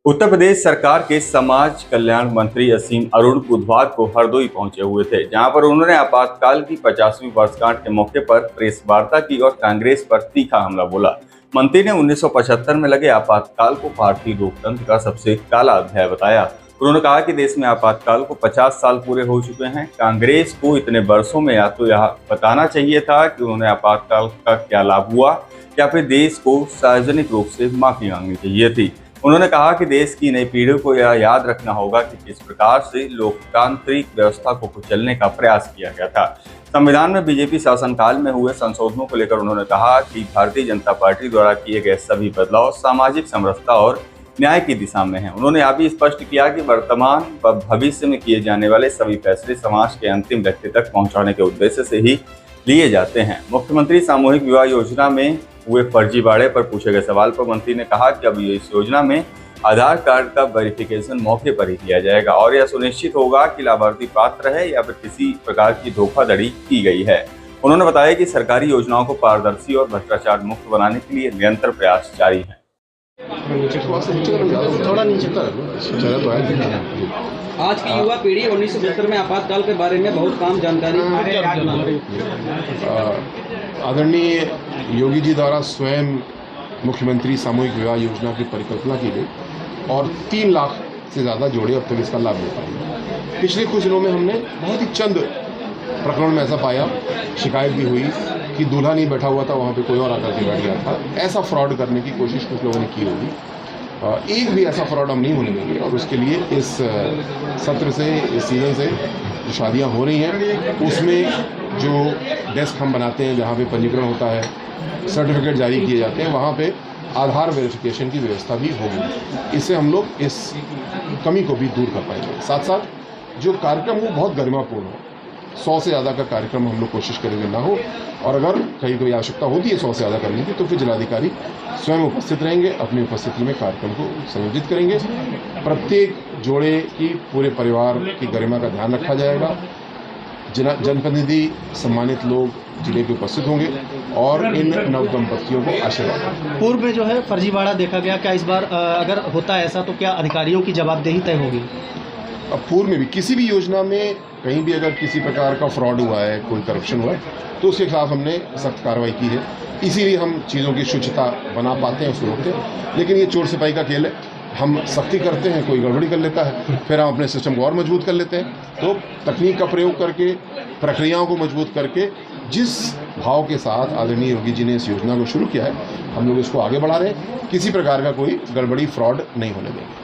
उत्तर प्रदेश सरकार के समाज कल्याण मंत्री असीम अरुण बुधवार को हरदोई पहुंचे हुए थे, जहां पर उन्होंने आपातकाल की 50वीं वर्षगांठ के मौके पर प्रेस वार्ता की और कांग्रेस पर तीखा हमला बोला। मंत्री ने 1975 में लगे आपातकाल को भारतीय लोकतंत्र का सबसे काला अध्याय बताया। उन्होंने कहा कि देश में आपातकाल को 50 साल पूरे हो चुके हैं। कांग्रेस को इतने वर्षों में या तो यह बताना चाहिए था कि उन्हें आपातकाल का क्या लाभ हुआ, या फिर देश को सार्वजनिक रूप से माफी मांगनी चाहिए थी। उन्होंने कहा कि देश की नई पीढ़ी को यह याद रखना होगा कि किस प्रकार से लोकतांत्रिक व्यवस्था को कुचलने का प्रयास किया गया था। संविधान में बीजेपी शासनकाल में हुए संशोधनों को लेकर उन्होंने कहा कि भारतीय जनता पार्टी द्वारा किए गए सभी बदलाव सामाजिक समरसता और न्याय की दिशा में हैं। उन्होंने यह भी स्पष्ट किया कि वर्तमान व भविष्य में किए जाने वाले सभी फैसले समाज के अंतिम व्यक्ति तक पहुंचाने के उद्देश्य से ही लिए जाते हैं। मुख्यमंत्री सामूहिक विवाह योजना में हुए फर्जीवाड़े पर पूछे गए सवाल पर मंत्री ने कहा कि अब इस योजना में आधार कार्ड का वेरिफिकेशन मौके पर ही किया जाएगा और यह सुनिश्चित होगा कि लाभार्थी पात्र है या फिर किसी प्रकार की धोखाधड़ी की गई है। उन्होंने बताया कि सरकारी योजनाओं को पारदर्शी और भ्रष्टाचार मुक्त बनाने के लिए निरंतर प्रयास जारी है। थोड़ा नीचे आज की युवा पीढ़ी 1975 में आपातकाल के बारे में बहुत कम जानकारी। आदरणीय योगी जी द्वारा स्वयं मुख्यमंत्री सामूहिक विवाह योजना की परिकल्पना की गई और 3 लाख से ज़्यादा जोड़े अब तक इसका लाभ ले पाए। पिछले कुछ दिनों में हमने बहुत ही चंद प्रकरण में ऐसा पाया, शिकायत भी हुई कि दूल्हा नहीं बैठा हुआ था, वहाँ पे कोई और आकर के बैठ गया था। ऐसा फ्रॉड करने की कोशिश कुछ लोगों ने की होगी। एक भी ऐसा फ्रॉड हम नहीं होने देंगे और उसके लिए इस सत्र से, इस सीज़न से जो शादियाँ हो रही हैं उसमें जो डेस्क हम बनाते हैं, जहाँ पे पंजीकरण होता है, सर्टिफिकेट जारी किए जाते हैं, वहाँ पे आधार वेरिफिकेशन की व्यवस्था भी होगी। इससे हम लोग इस कमी को भी दूर कर पाएंगे। साथ साथ जो कार्यक्रम हो बहुत गरिमापूर्ण हो, 100 से ज़्यादा का कार्यक्रम हम लोग कोशिश करेंगे ना हो, और अगर कहीं कोई आवश्यकता होती है 100 से ज़्यादा करने की तो फिर जिलाधिकारी स्वयं उपस्थित रहेंगे, अपनी उपस्थिति में कार्यक्रम को संयोजित करेंगे। प्रत्येक जोड़े की, पूरे परिवार की गरिमा का ध्यान रखा जाएगा। जनप्रतिनिधि, सम्मानित लोग जिले के उपस्थित होंगे और इन नव दंपतियों को आशीर्वाद। पूर्व में जो है फर्जीवाड़ा देखा गया, क्या इस बार अगर होता है ऐसा तो क्या अधिकारियों की जवाबदेही तय होगी? अब पूर्व में भी किसी भी योजना में कहीं भी अगर किसी प्रकार का फ्रॉड हुआ है, कोई करप्शन हुआ है, तो उसके खिलाफ हमने सख्त कार्रवाई की है। इसीलिए हम चीज़ों की शुचिता बना पाते हैं, उसको रोकते हैं। लेकिन ये चोर सिपाही का खेल है, हम सख्ती करते हैं, कोई गड़बड़ी कर लेता है, फिर हम अपने सिस्टम को और मजबूत कर लेते हैं। तो तकनीक का प्रयोग करके, प्रक्रियाओं को मजबूत करके, जिस भाव के साथ आदरणीय योगी जी ने इस योजना को शुरू किया है, हम लोग इसको आगे बढ़ा रहे हैं। किसी प्रकार का कोई गड़बड़ी, फ्रॉड नहीं होने देंगे।